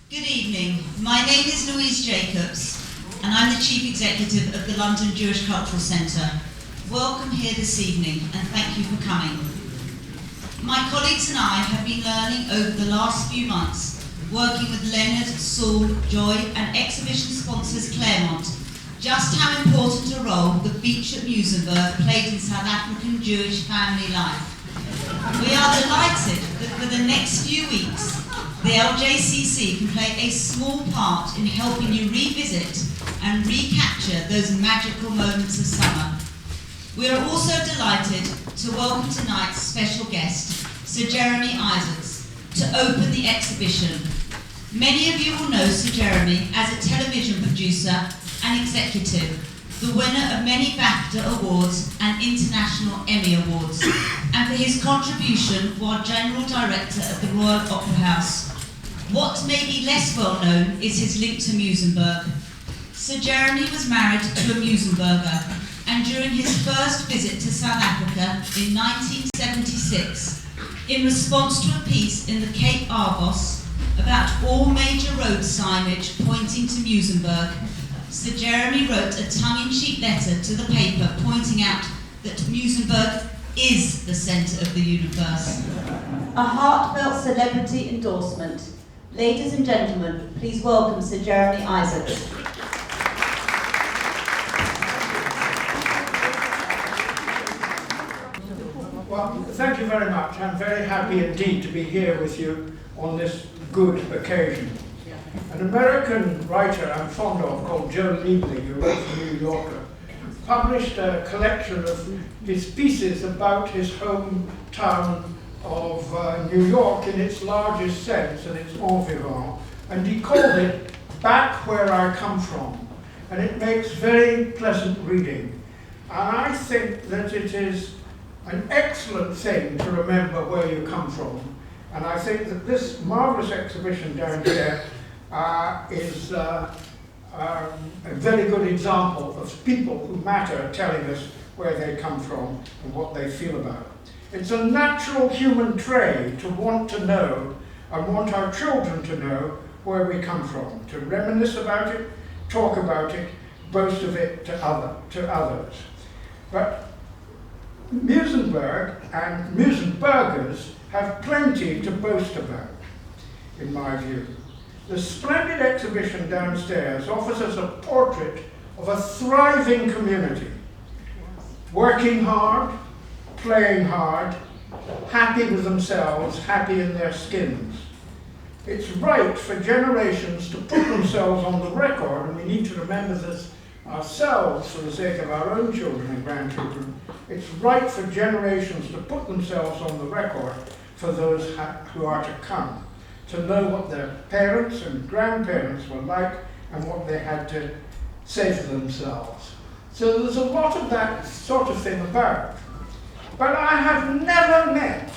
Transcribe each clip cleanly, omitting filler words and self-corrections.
Good evening. My name is Louise Jacobs, and I'm the Chief Executive of the London Jewish Cultural Centre. Welcome here this evening, and thank you for coming. My colleagues and I have been learning over the last few months, working with Leonard, Saul, Joy, and exhibition sponsors Claremont, just how important a role the beach at Muizenberg played in South African Jewish family life. We are delighted that for the next few weeks, the LJCC can play a small part in helping you revisit and recapture those magical moments of summer. We are also delighted to welcome tonight's special guest, Sir Jeremy Isaacs, to open the exhibition. Many of you will know Sir Jeremy as a television producer and executive, the winner of many BAFTA awards and international Emmy awards, and for his contribution while General Director of the Royal Opera House. What may be less well known is his link to Muizenberg. Sir Jeremy was married to a Muizenberger, and during his first visit to South Africa in 1976, in response to a piece in the Cape Argos about all major road signage pointing to Muizenberg, Sir Jeremy wrote a tongue-in-cheek letter to the paper pointing out that Muizenberg is the centre of the universe. A heartfelt celebrity endorsement. Ladies and gentlemen, please welcome Sir Jeremy Isaacs. Well, thank you very much. I'm very happy indeed to be here with you on this good occasion. An American writer I'm fond of called Joe Liebley, who wrote for New Yorker, published a collection of his pieces about his hometown of New York in its largest sense and its en vivant, and he called it Back Where I Come From, and it makes very pleasant reading. And I think that it is an excellent thing to remember where you come from, and I think that this marvellous exhibition down here is a very good example of people who matter telling us where they come from and what they feel about. It's a natural human trait to want to know and want our children to know where we come from, to reminisce about it, talk about it, boast of it to others. But Muizenberg and Muizenbergers have plenty to boast about, in my view. The splendid exhibition downstairs offers us a portrait of a thriving community, working hard, playing hard, happy with themselves, happy in their skins. It's right for generations to put themselves on the record, and we need to remember this ourselves for the sake of our own children and grandchildren. It's right for generations to put themselves on the record for those who are to come, to know what their parents and grandparents were like and what they had to say for themselves. So there's a lot of that sort of thing about. But I have never met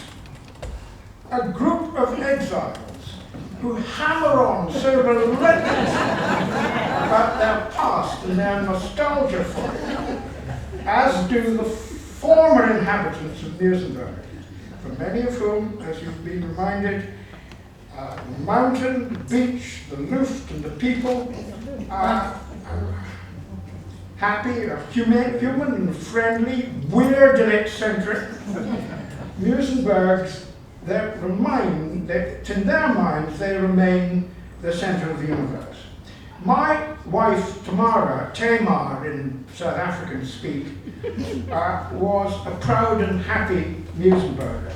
a group of exiles who hammer on so relentlessly about their past and their nostalgia for it, as do the former inhabitants of Muizenberg, for many of whom, as you've been reminded, the mountain, the beach, the Luft, and the people are happy, human and friendly, weird and eccentric. Muizenbergs, in their minds, they remain the centre of the universe. My wife, Tamar in South African speak, was a proud and happy Muizenberger.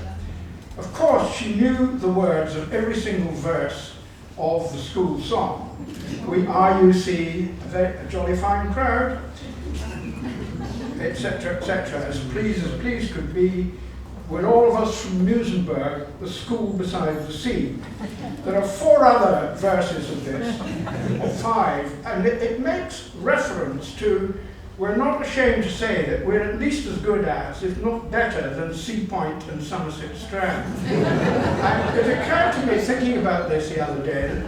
Of course, she knew the words of every single verse of the school song. We are, you see, a jolly fine crowd, etc., etc., as pleased could be, with all of us from Muizenberg, the school beside the sea. There are 4 other verses of this, or 5, and it makes reference to, we're not ashamed to say that we're at least as good as, if not better than, Sea Point and Somerset Strand. And it occurred to me, thinking about this the other day,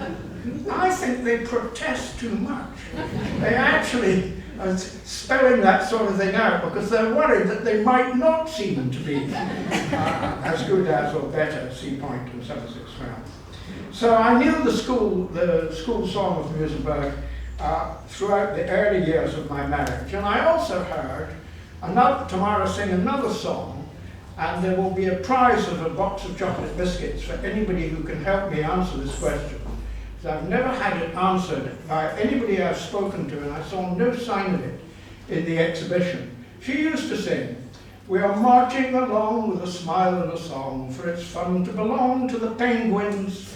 that I think they protest too much. They actually are spelling that sort of thing out because they're worried that they might not seem to be as good as or better Sea Point and Somerset Strand. So I knew the school song of Muizenberg throughout the early years of my marriage. And I also heard Tamara sing another song, and there will be a prize of a box of chocolate biscuits for anybody who can help me answer this question. So I've never had it answered by anybody I've spoken to, and I saw no sign of it in the exhibition. She used to sing, "We are marching along with a smile and a song, for it's fun to belong to the penguins."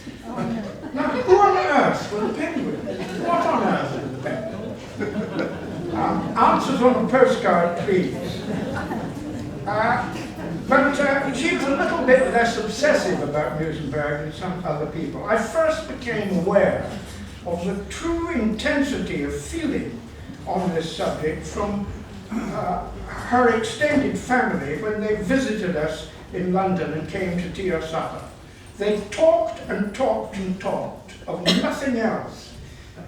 Now, who on earth were the penguins? What on earth are the penguins? Answers on a postcard, please. But she was a little bit less obsessive about Muizenberg than some other people. I first became aware of the true intensity of feeling on this subject from her extended family when they visited us in London and came to tea or supper. They talked and talked and talked of nothing else,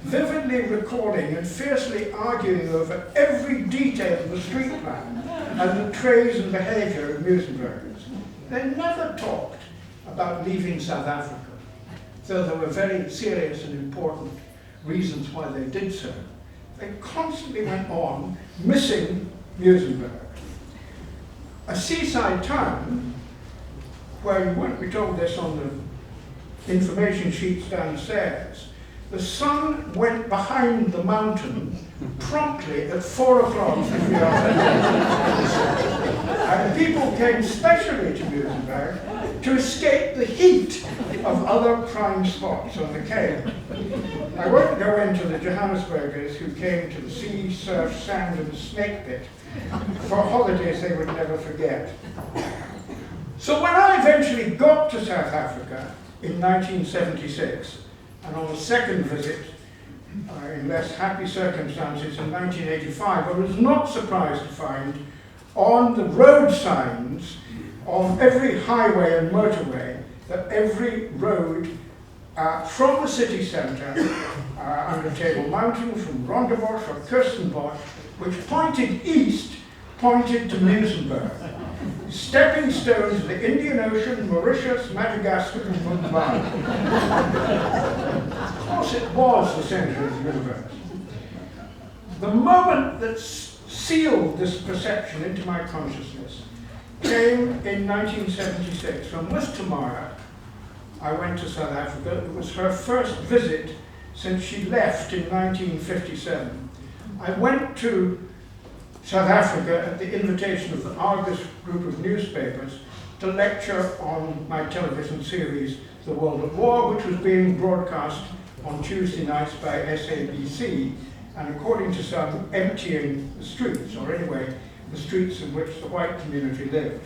vividly recalling and fiercely arguing over every detail of the street plan and the traits and behaviour of Muizenbergers. They never talked about leaving South Africa, though there were very serious and important reasons why they did so. They constantly went on missing Muizenberg. A seaside town, where you won't be told this on the information sheets downstairs, the sun went behind the mountain promptly at 4 o'clock every afternoon. And people came specially to Muizenberg to escape the heat of other prime spots on the Cape. I won't go into the Johannesburgers who came to the sea, surf, sand and snake pit for holidays they would never forget. So when I eventually got to South Africa in 1976, and on a second visit, in less happy circumstances in 1985, I was not surprised to find on the road signs on every highway and motorway that every road from the city centre, under Table Mountain, from Rondebosch or Kirstenbosch, which pointed east, pointed to Muizenberg. Stepping stones to the Indian Ocean, Mauritius, Madagascar and Mumbai. Of course it was the centre of the universe. The moment that sealed this perception into my consciousness came in 1976, when with Tamara I went to South Africa. It was her first visit since she left in 1957. I went to South Africa at the invitation of the Argus group of newspapers to lecture on my television series, The World at War, which was being broadcast on Tuesday nights by SABC, and according to some, emptying the streets, or anyway, the streets in which the white community lived.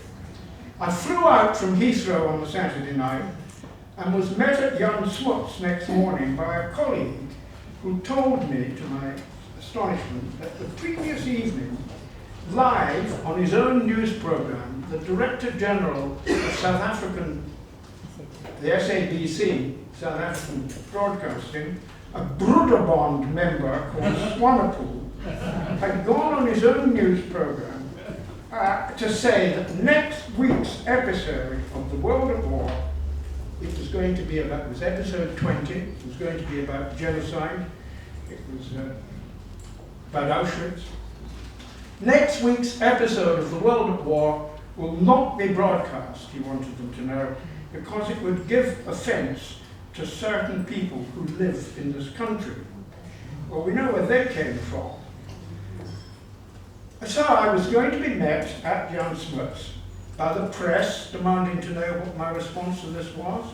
I flew out from Heathrow on the Saturday night and was met at Jan Smuts next morning by a colleague who told me, to my astonishment, that the previous evening, live on his own news program, the Director General of South African, the SABC, South African Broadcasting, a Broederbond member called Swanepoel, had gone on his own news program to say that next week's episode of The World at War, it was going to be about, it was episode 20, it was going to be about genocide, it was about Auschwitz. Next week's episode of The World at War will not be broadcast, he wanted them to know, because it would give offence to certain people who live in this country. Well, we know where they came from. So I was going to be met at Jan Smuts by the press demanding to know what my response to this was,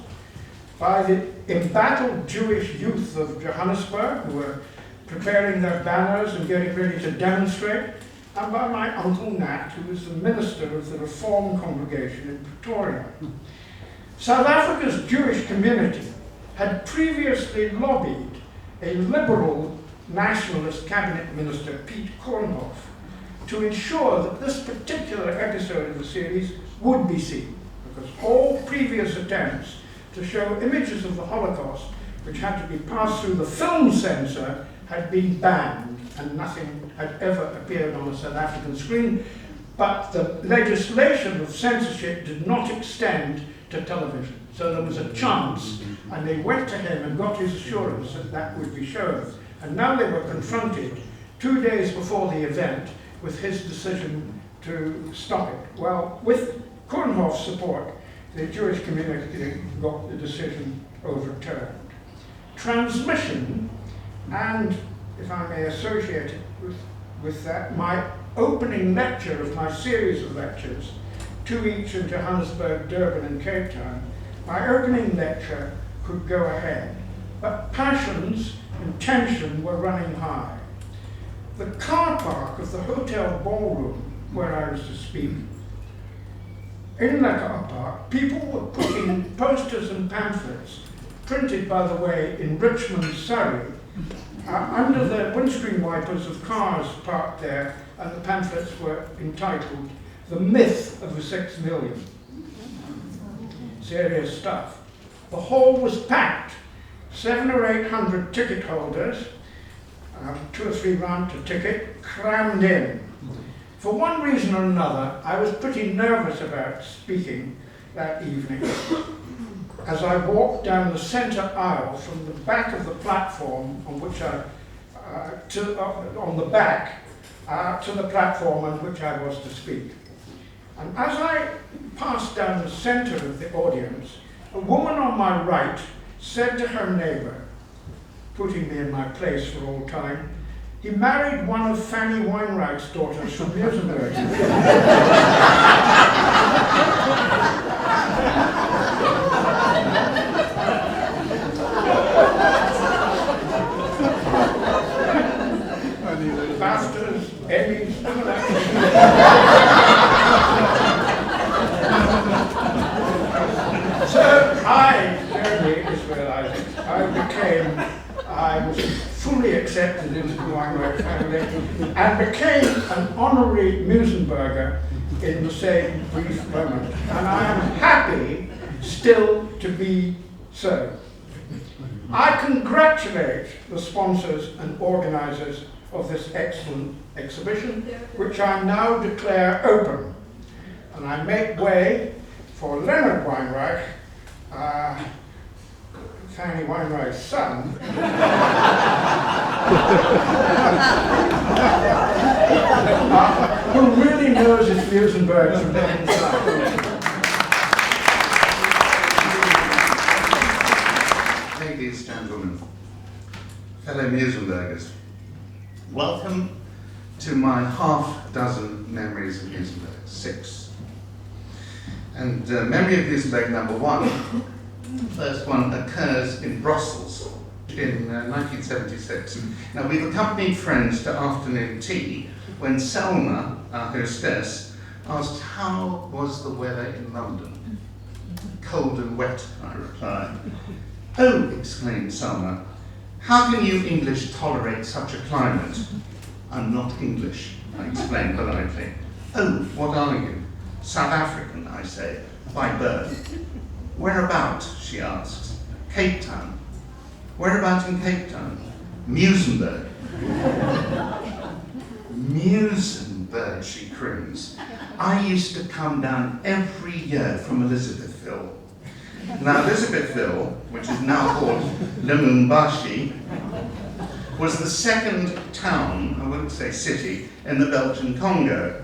by the embattled Jewish youth of Johannesburg who were preparing their banners and getting ready to demonstrate, and by my uncle Nat, who was the minister of the Reform congregation in Pretoria. South Africa's Jewish community had previously lobbied a liberal nationalist cabinet minister, Piet Koornhof, to ensure that this particular episode of the series would be seen, because all previous attempts to show images of the Holocaust, which had to be passed through the film censor, had been banned, and nothing had ever appeared on a South African screen, but the legislation of censorship did not extend to television. So there was a chance, and they went to him and got his assurance that that would be shown. And now they were confronted 2 days before the event with his decision to stop it. Well, with Kornhoff's support, the Jewish community got the decision overturned. Transmission, and if I may associate it with that, my opening lecture of my series of lectures, 2 each in Johannesburg, Durban and Cape Town, my opening lecture could go ahead, but passions and tension were running high. The car park of the hotel ballroom where I was to speak, in the car park, people were putting posters and pamphlets, printed, by the way, in Richmond, Surrey, under the windscreen wipers of cars parked there, and the pamphlets were entitled "The Myth of the 6 Million." Serious stuff. The hall was packed, 700 or 800 ticket holders, 2 or 3 round to ticket, crammed in. For one reason or another, I was pretty nervous about speaking that evening. As I walked down the centre aisle from the back of the platform on which on the back to the platform on which I was to speak. And as I passed down the centre of the audience, a woman on my right said to her neighbour, putting me in my place for all time, "He married one of Fanny Weinreich's daughters from Muizenberg." BAFTAs, Emmys, So I, Jeremy Israelite, I was fully accepted into the Weinreich family and became an honorary Muizenberger in the same brief moment. And I am happy still to be so. I congratulate the sponsors and organisers of this excellent exhibition, which I now declare open. And I make way for Leonard Weinreich, Fanny Weinreich's son, who really knows his Muizenberg from the inside. Ladies, gentlemen, fellow Muizenbergers, welcome to my half-dozen memories of Muizenberg, 6. And memory of Muizenberg number 1, first one occurs in Brussels in 1976. Now, we've accompanied friends to afternoon tea when Selma, our hostess, asked how was the weather in London. Cold and wet, I replied. Oh, exclaimed Selma, how can you English tolerate such a climate? I'm not English, I explained politely. Oh, what are you? South African, I say, by birth. Whereabout, she asks. Cape Town. Whereabout in Cape Town? Muizenberg. Muizenberg, she croons. I used to come down every year from Elizabethville. Now, Elizabethville, which is now called Lumumbashi, was the second town, I wouldn't say city, in the Belgian Congo,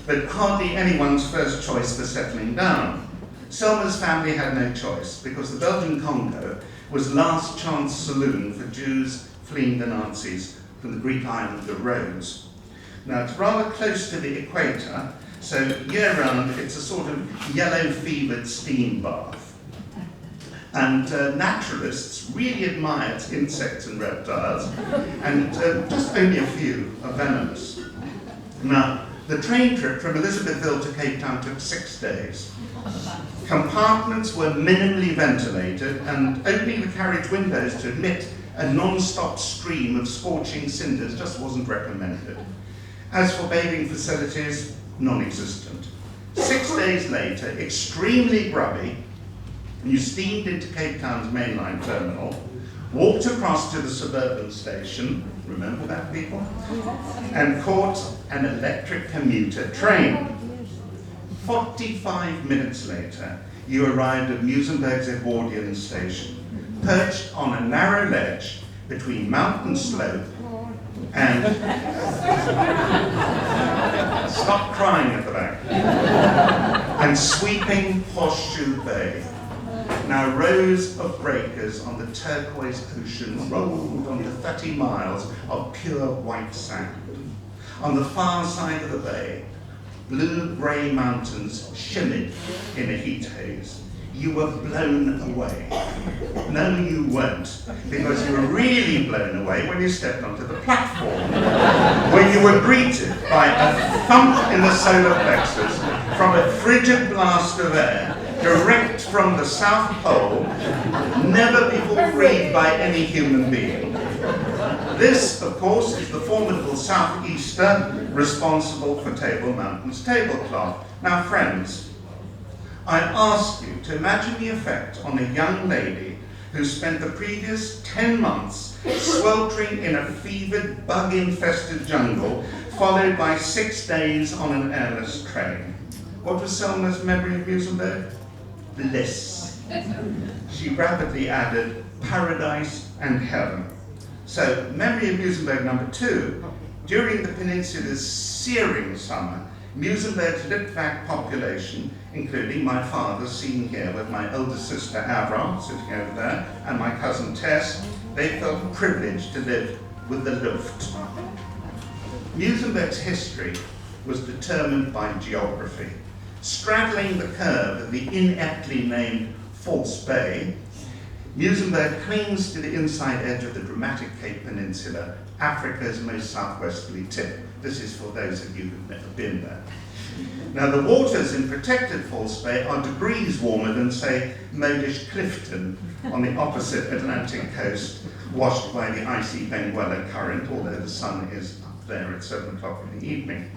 but hardly anyone's first choice for settling down. Selma's family had no choice, because the Belgian Congo was last chance saloon for Jews fleeing the Nazis from the Greek island of Rhodes. Now, it's rather close to the equator, so year-round it's a sort of yellow-fevered steam bath. And naturalists really admire its insects and reptiles, and just only a few are venomous. Now, the train trip from Elizabethville to Cape Town took 6 days. Compartments were minimally ventilated, and opening the carriage windows to admit a non-stop stream of scorching cinders just wasn't recommended. As for bathing facilities, non-existent. 6 days later, extremely grubby, you steamed into Cape Town's mainline terminal, walked across to the suburban station, remember that, people? And caught an electric commuter train. 45 minutes later, you arrived at Muizenberg's Edwardian station, perched on a narrow ledge between Mountain Slope and... Stop crying at the back. And sweeping Horseshoe Bay. Now rows of breakers on the turquoise ocean rolled onto 30 miles of pure white sand. On the far side of the bay, blue-grey mountains shimmered in a heat haze. You were blown away. No, you weren't, because you were really blown away when you stepped onto the platform, when you were greeted by a thump in the solar plexus from a frigid blast of air, direct from the South Pole, never before breathed by any human being. This, of course, is the formidable southeaster responsible for Table Mountain's tablecloth. Now, friends, I ask you to imagine the effect on a young lady who spent the previous 10 months sweltering in a fevered, bug-infested jungle, followed by 6 days on an airless train. What was Selma's memory of Muizenberg? Bliss. She rapidly added paradise and heaven. So, memory of Muizenberg number 2. During the peninsula's searing summer, Muizenberg's Litvak population, including my father, seen here with my older sister Avra, sitting over there, and my cousin Tess, they felt privileged to live with the Luft. Muizenberg's history was determined by geography. Straddling the curve of the ineptly named False Bay, Muizenberg clings to the inside edge of the dramatic Cape Peninsula, Africa's most southwesterly tip. This is for those of you who've never been there. Now, the waters in protected False Bay are degrees warmer than, say, modish Clifton on the opposite Atlantic coast, washed by the icy Benguela current, although the sun is up there at 7 o'clock in the evening.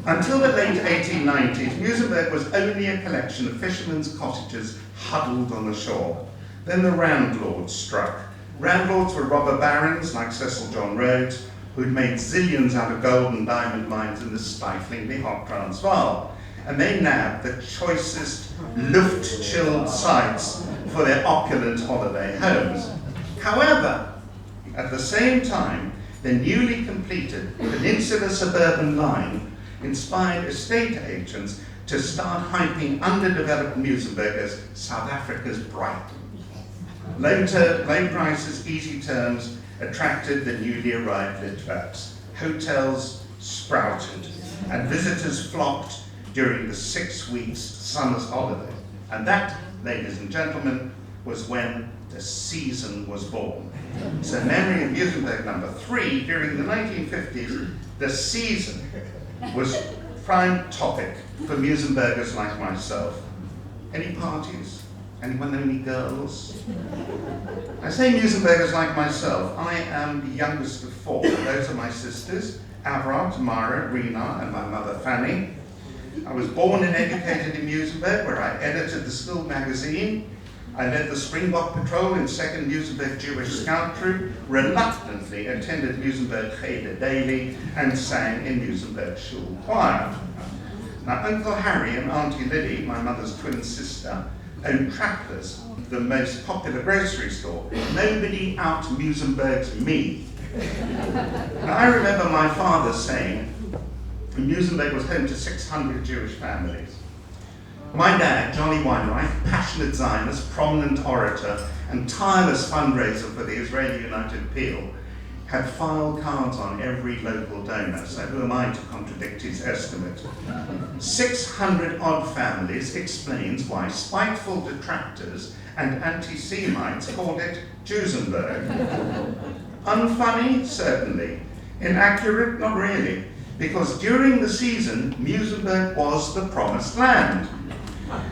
Until the late 1890s, Muizenberg was only a collection of fishermen's cottages huddled on the shore. Then the landlords struck. Landlords were robber barons like Cecil John Rhodes, who'd made zillions out of gold and diamond mines in the stiflingly hot Transvaal. And they nabbed the choicest Luft-chilled sites for their opulent holiday homes. However, at the same time, the newly completed Peninsula Suburban Line inspired estate agents to start hyping underdeveloped Muizenberg as South Africa's Brighton. Low prices, easy terms attracted the newly arrived Litvaks. Hotels sprouted, and visitors flocked during the 6 weeks summer's holiday. And that, ladies and gentlemen, was when the season was born. So, memory of Muizenberg number 3, during the 1950s, the season was prime topic for Muizenbergers like myself. Any parties? Anyone know any girls? I say Muizenbergers like myself. I am the youngest of 4. Those are my sisters, Avra, Tamara, Rena, and my mother, Fanny. I was born and educated in Muizenberg, where I edited the school magazine. I led the Springbok Patrol in 2nd Muizenberg Jewish Scout Troop, reluctantly attended Muizenberg Cheder daily, and sang in Muizenberg Shul Choir. Now, Uncle Harry and Auntie Liddy, my mother's twin sister, owned Trappers, the most popular grocery store. Nobody out Muizenberg's me. Now, I remember my father saying Muizenberg was home to 600 Jewish families. My dad, Johnny Weinreich, passionate Zionist, prominent orator, and tireless fundraiser for the Israeli United Appeal, had filed cards on every local donor, so who am I to contradict his estimate? 600 odd families explains why spiteful detractors and anti-Semites called it Jewsenberg. Unfunny? Certainly. Inaccurate? Not really. Because during the season, Muizenberg was the promised land.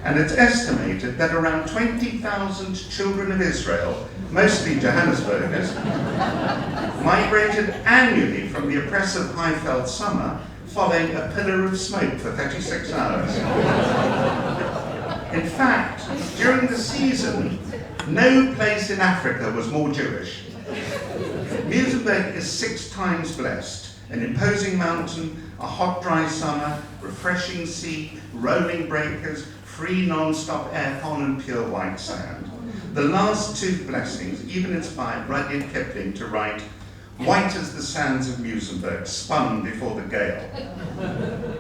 And it's estimated that around 20,000 children of Israel, mostly Johannesburgers, migrated annually from the oppressive Highveld summer, following a pillar of smoke for 36 hours. In fact, during the season, No place in Africa was more Jewish. Muizenberg is 6 times blessed. An imposing mountain, a hot dry summer, refreshing sea, rolling breakers, free non-stop aircon and pure white sand. The last 2 blessings even inspired Rudyard Kipling to write, "White as the sands of Muizenberg, spun before the gale."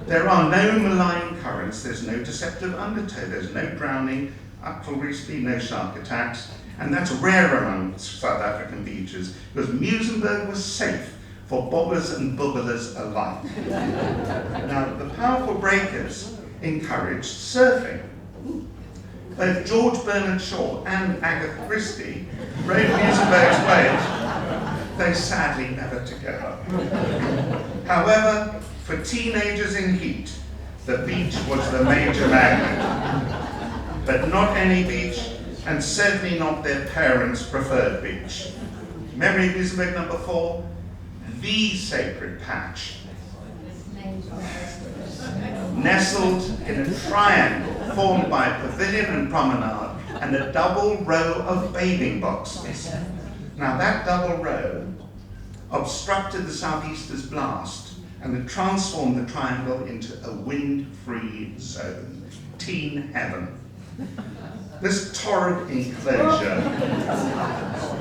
There are no malign currents, there's no deceptive undertow, there's no drowning, up till recently no shark attacks, and that's rare among South African beaches, because Muizenberg was safe for bobbers and bubblers alike. Now, the powerful breakers encouraged surfing. Both George Bernard Shaw and Agatha Christie rode Muizenberg's waves, though sadly never together. However, for teenagers in heat, the beach was the major magnet. But not any beach, and certainly not their parents' preferred beach. Memory of Muizenberg number 4, the sacred patch. Nestled in a triangle formed by a pavilion and promenade and a double row of bathing boxes. Now that double row obstructed the southeaster's blast and it transformed the triangle into a wind-free zone. Teen heaven. This torrid enclosure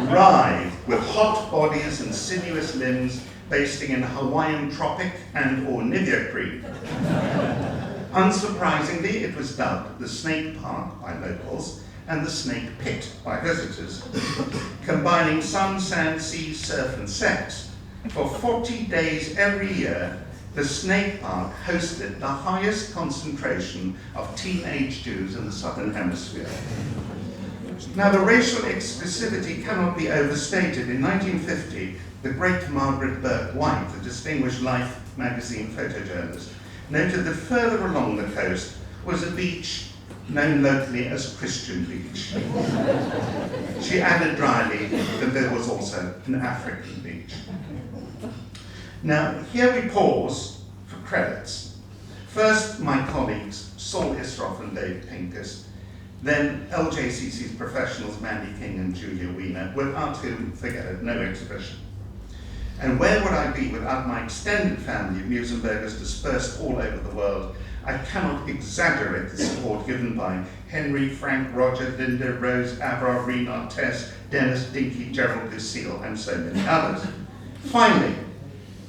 writhed with hot bodies and sinuous limbs basting in Hawaiian tropic and or Nivea cream. Unsurprisingly, it was dubbed the Snake Park by locals and the Snake Pit by visitors, combining sun, sand, sea, surf and sex. For 40 days every year, the Snake Park hosted the highest concentration of teenage Jews in the Southern Hemisphere. Now, the racial exclusivity cannot be overstated. In 1950, the great Margaret Burke White, the distinguished Life magazine photojournalist, noted that further along the coast was a beach known locally as Christian Beach. She added dryly that there was also an African beach. Now, here we pause for credits. First, my colleagues, Saul Isroff and Dave Pincus, then LJCC's professionals, Mandy King and Julia Wiener, without whom, forget it, no exhibition. And where would I be without my extended family of Muizenbergers dispersed all over the world? I cannot exaggerate the support given by Henry, Frank, Roger, Linda, Rose, Avril, Renard, Tess, Dennis, Dinky, Gerald, Lucille, and so many others. Finally,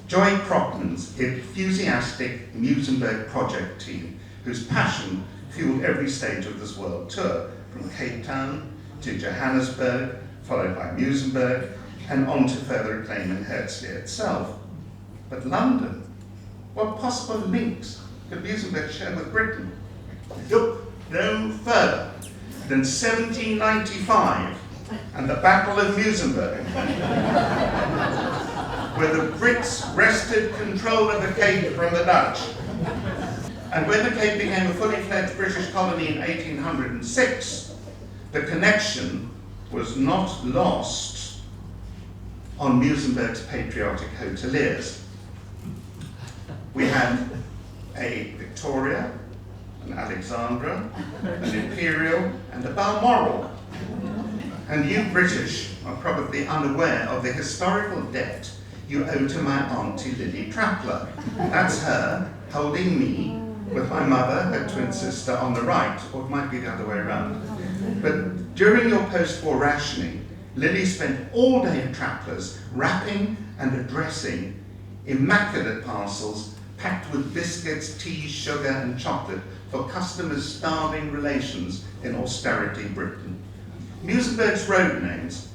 Joy Kropman's enthusiastic Muizenberg project team, whose passion fueled every stage of this world tour, from Cape Town to Johannesburg, followed by Muizenberg, and on to further acclaim in Hertzley itself. But London, what possible links could Muizenberg share with Britain? Look no further than 1795 and the Battle of Muizenberg, where the Brits wrested control of the Cape from the Dutch. And when the Cape became a fully fledged British colony in 1806, the connection was not lost on Muizenberg's patriotic hoteliers. We had a Victoria, an Alexandra, an Imperial, and a Balmoral. And you British are probably unaware of the historical debt you owe to my auntie Lily Trappler. That's her holding me with my mother, her twin sister, on the right, or it might be the other way around. But during your post-war rationing, Lily spent all day at Trappler's wrapping and addressing immaculate parcels packed with biscuits, tea, sugar and chocolate for customers' starving relations in austerity Britain. Muizenberg's road names,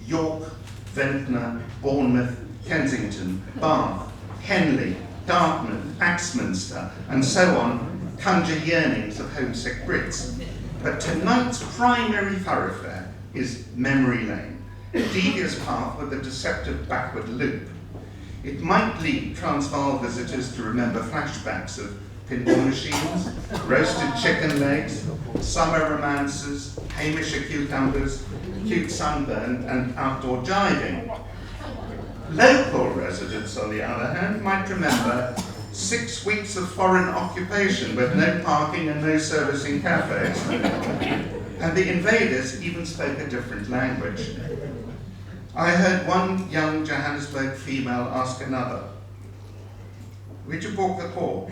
York, Ventnor, Bournemouth, Kensington, Bath, Henley, Dartmouth, Axminster, and so on, conjure yearnings of homesick Brits. But tonight's primary thoroughfare is Memory Lane, a devious path with a deceptive backward loop. It might lead Transvaal visitors to remember flashbacks of pinball machines, roasted chicken legs, summer romances, Hamisher cucumbers, cute sunburn, and outdoor jiving. Local residents, on the other hand, might remember 6 weeks of foreign occupation with no parking and no servicing cafes. and the invaders even spoke a different language. I heard one young Johannesburg female ask another, "Where'd you bought the core?"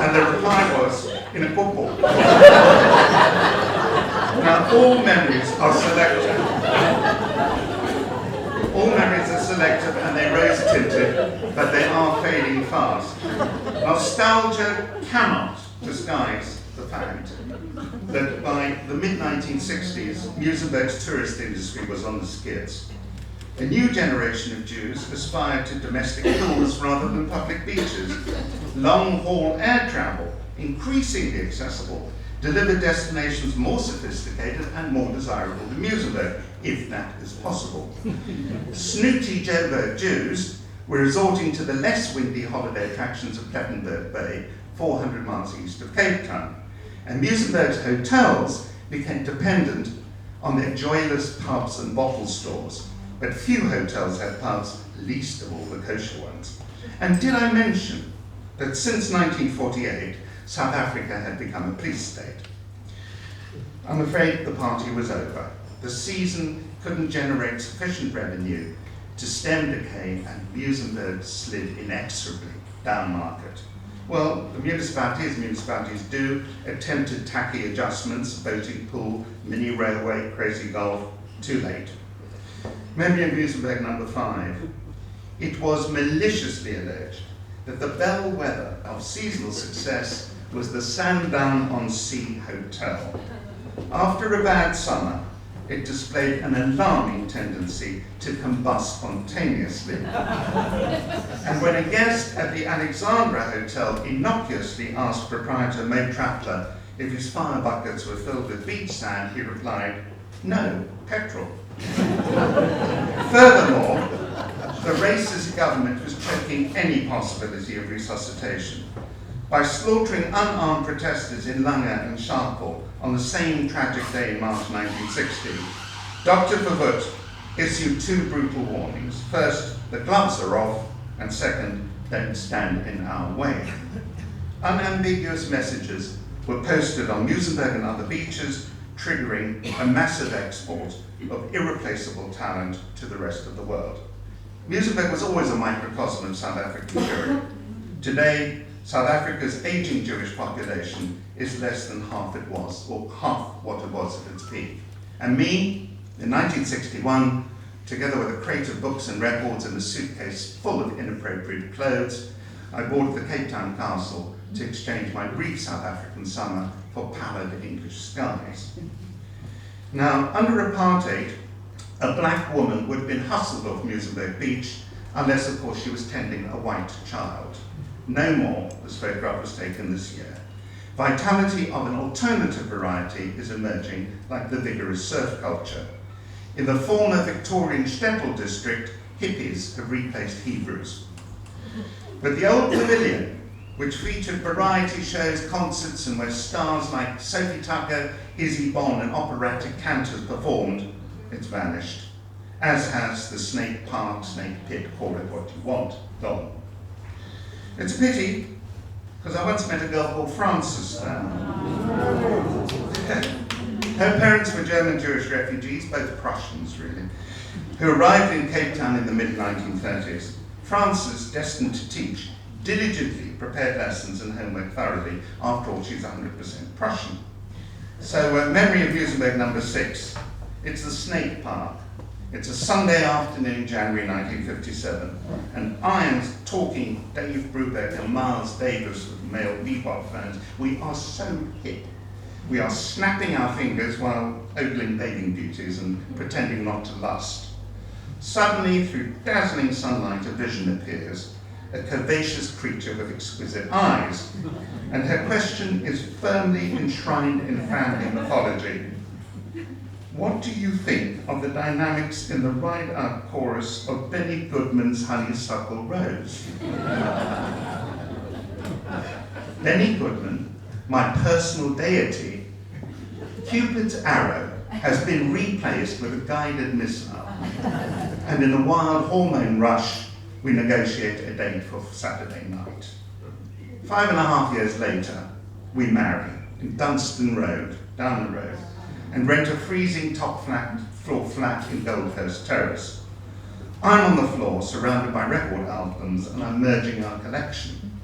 And the reply was, "In a bubble." Now, all memories are selective. All memories are selective and they're rose-tinted, but they are fading fast. Nostalgia cannot disguise the fact that by the mid-1960s, Muizenberg's tourist industry was on the skids. A new generation of Jews aspired to domestic pools rather than public beaches. Long-haul air travel, increasingly accessible, delivered destinations more sophisticated and more desirable than Muizenberg, if that is possible. Snooty Joburg Jews were resorting to the less windy holiday attractions of Plettenberg Bay, 400 miles east of Cape Town. And Muizenberg's hotels became dependent on their joyless pubs and bottle stores. But few hotels had pubs, least of all the kosher ones. And did I mention that since 1948, South Africa had become a police state? I'm afraid the party was over. The season couldn't generate sufficient revenue to stem decay, and Muizenberg slid inexorably down market. Well, the municipalities do attempted tacky adjustments, boating pool, mini railway, crazy golf, too late. Memory of Muizenberg number 5. It was maliciously alleged that the bellwether of seasonal success was the Sandown-on-Sea Hotel. After a bad summer, it displayed an alarming tendency to combust spontaneously. And when a guest at the Alexandra Hotel innocuously asked proprietor Mo Trappler if his fire buckets were filled with beach sand, he replied, "No, petrol." Furthermore, the racist government was choking any possibility of resuscitation by slaughtering unarmed protesters in Langa and Sharpeville on the same tragic day in March 1960. Dr. Verwoerd issued 2 brutal warnings. First, the gloves are off, and second, don't stand in our way. Unambiguous messages were posted on Muizenberg and other beaches, triggering a massive export of irreplaceable talent to the rest of the world. Muizenberg was always a microcosm of South African Jewry. Today, South Africa's aging Jewish population is less than half it was, or half what it was at its peak. And me, in 1961, together with a crate of books and records and a suitcase full of inappropriate clothes, I boarded the Cape Town Castle to exchange my brief South African summer for pallid English skies. Now, under apartheid, a black woman would have been hustled off Muizenberg Beach, unless, of course, she was tending a white child. No more. This photograph was taken this year. Vitality of an alternative variety is emerging, like the vigorous surf culture. In the former Victorian Shtetl district, hippies have replaced Hebrews. But the old pavilion, which featured variety shows, concerts, and where stars like Sophie Tucker, Izzy Bonn, and operatic cantors performed, it's vanished. As has the Snake Park, Snake Pit, call it what you want, gone. It's a pity, because I once met a girl called Frances there. Her parents were German Jewish refugees, both Prussians really, who arrived in Cape Town in the mid-1930s. Frances, destined to teach, diligently prepared lessons and homework thoroughly. After all, she's 100% Prussian. So, memory of Muizenberg number 6. It's the Snake Park. It's a Sunday afternoon, January 1957, and I am talking Dave Brubeck and Miles Davis with male bebop fans. We are so hip. We are snapping our fingers while ogling bathing beauties and pretending not to lust. Suddenly, through dazzling sunlight, a vision appears, a curvaceous creature with exquisite eyes, and her question is firmly enshrined in family mythology. What do you think of the dynamics in the ride-out chorus of Benny Goodman's Honeysuckle Rose? Benny Goodman, my personal deity, Cupid's arrow has been replaced with a guided missile. And in a wild hormone rush, we negotiate a date for Saturday night. 5.5 years later, we marry in Dunstan Road, down the road, and rent a freezing floor flat in Gold Coast Terrace. I'm on the floor, surrounded by record albums, and I'm merging our collection.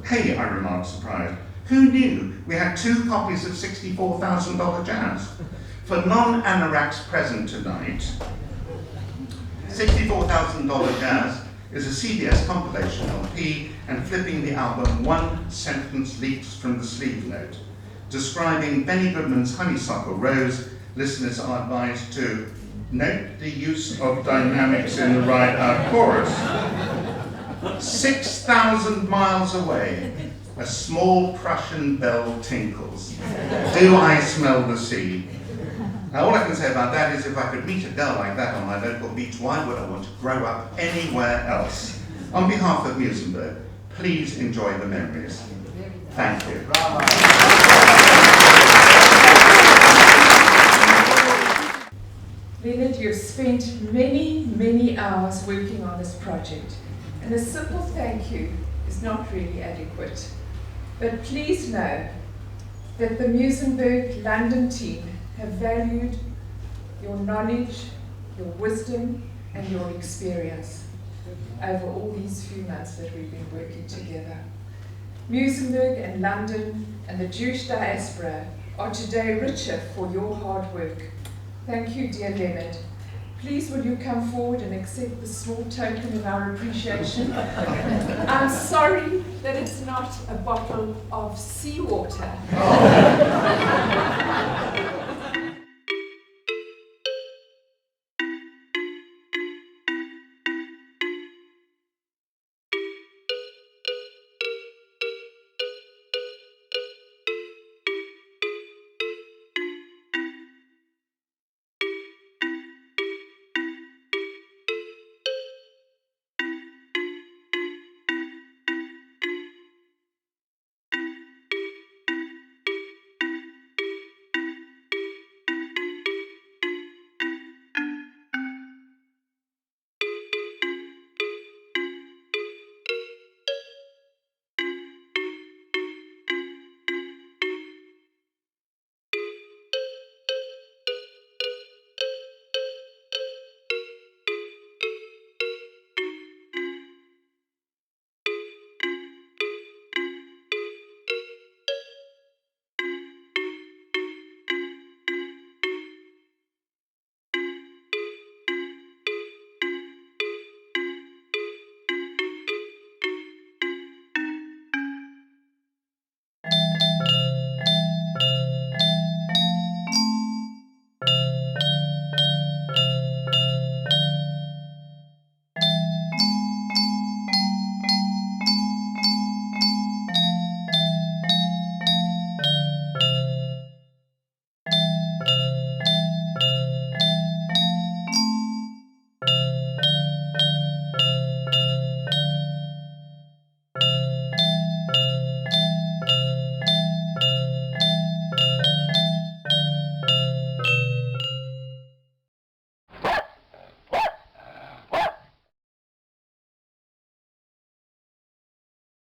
Hey, I remarked, surprised, who knew we had 2 copies of $64,000 Jazz? For non-anoraks present tonight, $64,000 Jazz is a CBS compilation LP, and flipping the album, one sentence leaks from the sleeve note. Describing Benny Goodman's Honeysuckle Rose, listeners are advised to note the use of dynamics in the ride-out chorus. 6,000 miles away, a small Prussian bell tinkles. Do I smell the sea? Now, all I can say about that is if I could meet a girl like that on my local beach, why would I want to grow up anywhere else? On behalf of Muizenberg, please enjoy the memories. Thank you. Leonard, you've spent many, many hours working on this project, and a simple thank you is not really adequate. But please know that the Muizenberg London team have valued your knowledge, your wisdom, and your experience over all these few months that we've been working together. Muizenberg and London and the Jewish diaspora are today richer for your hard work. Thank you, dear Leonard. Please will you come forward and accept the small token of our appreciation. I'm sorry that it's not a bottle of seawater.